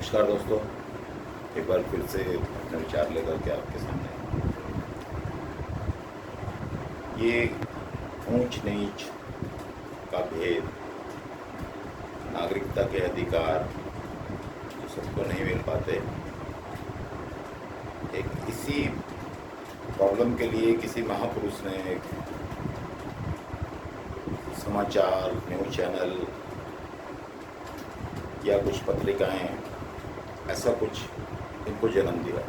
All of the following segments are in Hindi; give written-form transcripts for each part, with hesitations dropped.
नमस्कार दोस्तों, एक बार फिर से अपने विचार लेकर के आपके सामने। ये ऊंच नीच का भेद, नागरिकता के अधिकार जो सबको नहीं मिल पाते, एक इसी प्रॉब्लम के लिए किसी महापुरुष ने एक समाचार न्यूज़ चैनल या कुछ पत्रिकाएं ऐसा कुछ इनको जन्म दिया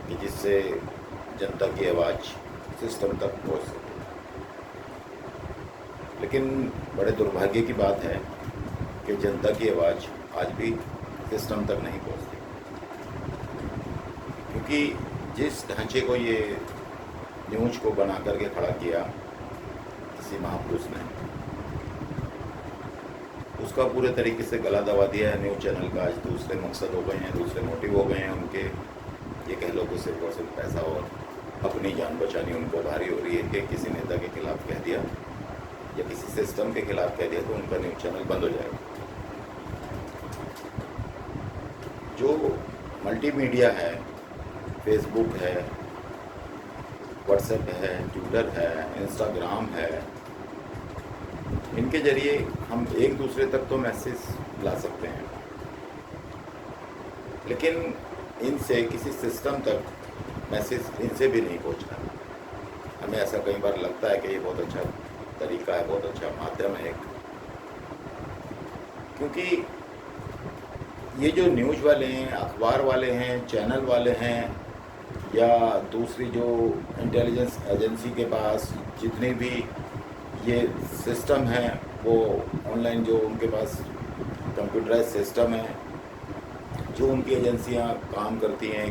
कि जिससे जनता की आवाज़ सिस्टम तक पहुंच सके। लेकिन बड़े दुर्भाग्य की बात है कि जनता की आवाज़ आज भी सिस्टम तक नहीं पहुंचती, क्योंकि जिस ढांचे को ये न्यूज़ को बना करके खड़ा किया किसी महापुरुष ने, उसका पूरे तरीके से गला दबा दिया है न्यूज़ चैनल का। आज दूसरे मकसद हो गए हैं, दूसरे मोटिव हो गए हैं उनके। ये कह लो कि सिर्फ और सिर्फ पैसा और अपनी जान बचानी उनको भारी हो रही है कि किसी नेता के खिलाफ कह दिया या किसी सिस्टम के खिलाफ कह दिया तो उनका न्यूज़ चैनल बंद हो जाएगा। जो मल्टीमीडिया है, फेसबुक है, व्हाट्सएप है, ट्विटर है, इंस्टाग्राम है, इनके जरिए हम एक दूसरे तक तो मैसेज ला सकते हैं, लेकिन इनसे किसी सिस्टम तक मैसेज इनसे भी नहीं पहुंचता। हमें ऐसा कई बार लगता है कि ये बहुत अच्छा तरीका है, बहुत अच्छा माध्यम है एक, क्योंकि ये जो न्यूज़ वाले हैं, अखबार वाले हैं, चैनल वाले हैं, या दूसरी जो इंटेलिजेंस एजेंसी के पास जितने भी ये सिस्टम है, वो ऑनलाइन जो उनके पास कंप्यूटराइज सिस्टम है, जो उनकी एजेंसियां काम करती हैं,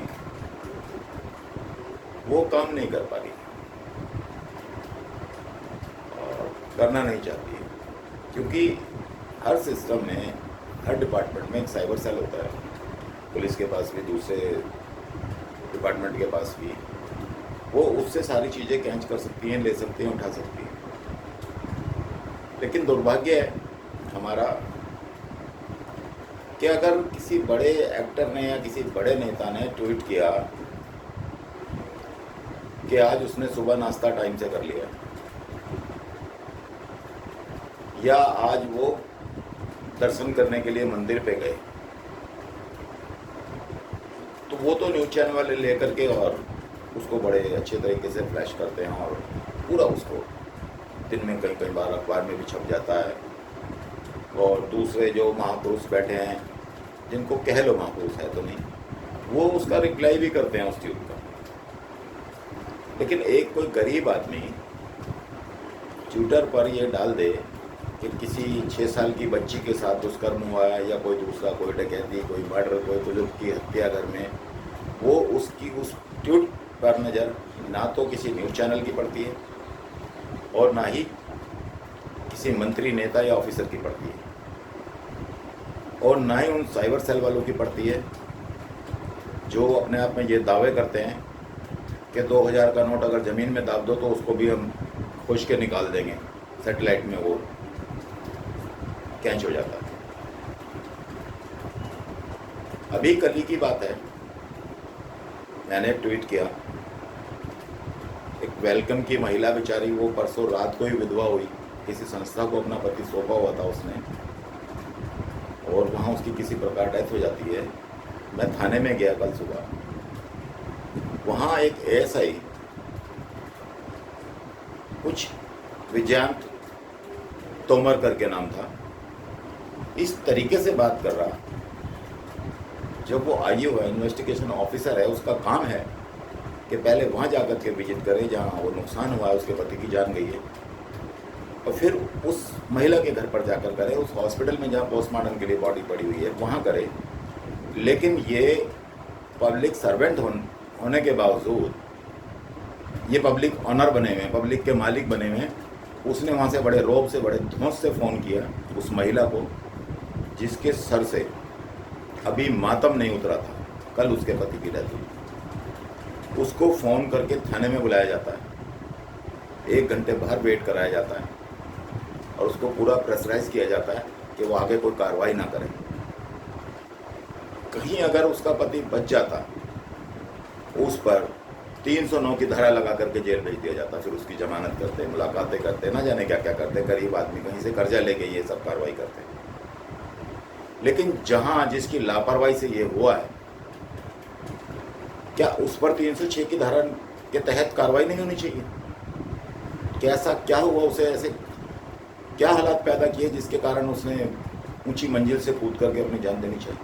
वो काम नहीं कर पा रही और करना नहीं चाहती है, क्योंकि हर सिस्टम में, हर डिपार्टमेंट में एक साइबर सेल होता है। पुलिस के पास भी, दूसरे डिपार्टमेंट के पास भी, वो उससे सारी चीज़ें कैच कर सकती हैं, ले सकती हैं, उठा सकती हैं। लेकिन दुर्भाग्य है हमारा कि अगर किसी बड़े एक्टर ने या किसी बड़े नेता ने ट्वीट किया कि आज उसने सुबह नाश्ता टाइम से कर लिया, या आज वो दर्शन करने के लिए मंदिर पे गए, तो वो तो न्यूज़ चैनल वाले लेकर के और उसको बड़े अच्छे तरीके से फ्लैश करते हैं और पूरा उसको दिन में कई बार अखबार में भी छप जाता है। और दूसरे जो महापुरुष बैठे हैं, जिनको कह लो महापुरुष है तो नहीं, वो उसका रिप्लाई भी करते हैं उस ट्वीट का। लेकिन एक कोई गरीब आदमी ट्विटर पर ये डाल दे कि किसी 6 साल की बच्ची के साथ दुष्कर्म हुआ है, या कोई दूसरा, कोई डकैती, कोई मर्डर, कोई बुजुर्ग की हत्या घर में, वो उसकी उस ट्वीट पर नज़र ना तो किसी न्यूज़ चैनल की पड़ती है और ना ही किसी मंत्री, नेता या ऑफिसर की पड़ती है, और ना ही उन साइबर सेल वालों की पड़ती है जो अपने आप में ये दावे करते हैं कि 2000 का नोट अगर ज़मीन में दाब दो तो उसको भी हम खोज के निकाल देंगे, सैटेलाइट में वो कैच हो जाता है। अभी कल ही की बात है, मैंने ट्वीट किया, एक वेलकम की महिला बेचारी, वो परसों रात को ही विधवा हुई, किसी संस्था को अपना पति सौंपा हुआ था उसने, और वहाँ उसकी किसी प्रकार डेथ हो जाती है। मैं थाने में गया कल सुबह, वहाँ एक एएसआई कुछ विजयंत तोमर करके नाम था, इस तरीके से बात कर रहा। जब वो आईओ है, इन्वेस्टिगेशन ऑफिसर है, उसका काम है कि पहले वहाँ जाकर के विजिट करे जहाँ वो नुकसान हुआ है, उसके पति की जान गई है, और फिर उस महिला के घर पर जाकर करे, उस हॉस्पिटल में जहाँ पोस्टमार्टम के लिए बॉडी पड़ी हुई है वहाँ करे। लेकिन ये पब्लिक सर्वेंट होने के बावजूद, ये पब्लिक ऑनर बने हुए हैं, पब्लिक के मालिक बने हुए हैं, उसने वहाँ से बड़े रौब से, बड़े धौंस से फ़ोन किया उस महिला को, जिसके सर से अभी मातम नहीं उतरा था, कल उसके पति की डेथ हुई। उसको फ़ोन करके थाने में बुलाया जाता है, 1 घंटे बाहर वेट कराया जाता है और उसको पूरा प्रेशराइज किया जाता है कि वो आगे कोई कार्रवाई ना करे। कहीं अगर उसका पति बच जाता, उस पर 309 की धारा लगा करके जेल भेज दिया जाता, फिर उसकी जमानत करते, मुलाकातें करते, ना जाने क्या क्या करते, गरीब आदमी कहीं से कर्जा लेके ये सब कार्रवाई करते। लेकिन जहां जिसकी लापरवाही से ये हुआ है, क्या उस पर 306 की धारा के तहत कार्रवाई नहीं होनी चाहिए? कैसा क्या हुआ, उसे ऐसे क्या हालात पैदा किए जिसके कारण उसने ऊंची मंजिल से कूद करके अपनी जान देनी चाहिए?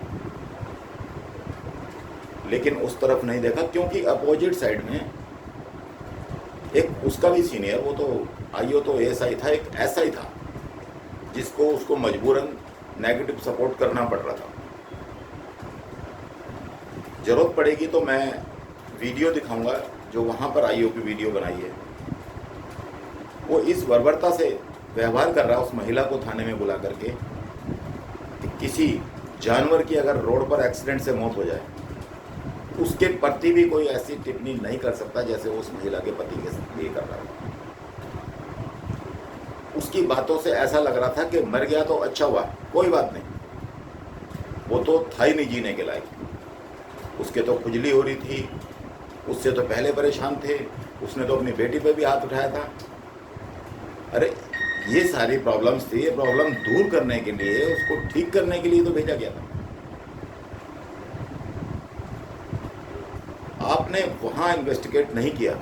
लेकिन उस तरफ नहीं देखा, क्योंकि अपोजिट साइड में एक उसका भी सीनियर, वो तो आईओ तो एएसआई था, एक एसआई था जिसको उसको मजबूरन नेगेटिव सपोर्ट करना पड़ रहा था। जरूरत पड़ेगी तो मैं वीडियो दिखाऊंगा जो वहां पर आईओ की वीडियो बनाई है। वो इस बर्बरता से व्यवहार कर रहा है उस महिला को थाने में बुला करके कि किसी जानवर की अगर रोड पर एक्सीडेंट से मौत हो जाए, उसके प्रति भी कोई ऐसी टिप्पणी नहीं कर सकता जैसे वो उस महिला के पति के लिए कर रहा था। उसकी बातों से ऐसा लग रहा था कि मर गया तो अच्छा हुआ, कोई बात नहीं, वो तो था ही नहीं जीने के लायक। उसके तो खुजली हो रही थी, उससे तो पहले परेशान थे, उसने तो अपनी बेटी पे भी हाथ उठाया था। अरे ये सारी प्रॉब्लम्स थी, ये प्रॉब्लम दूर करने के लिए, उसको ठीक करने के लिए तो भेजा गया था। आपने वहां इन्वेस्टिगेट नहीं किया।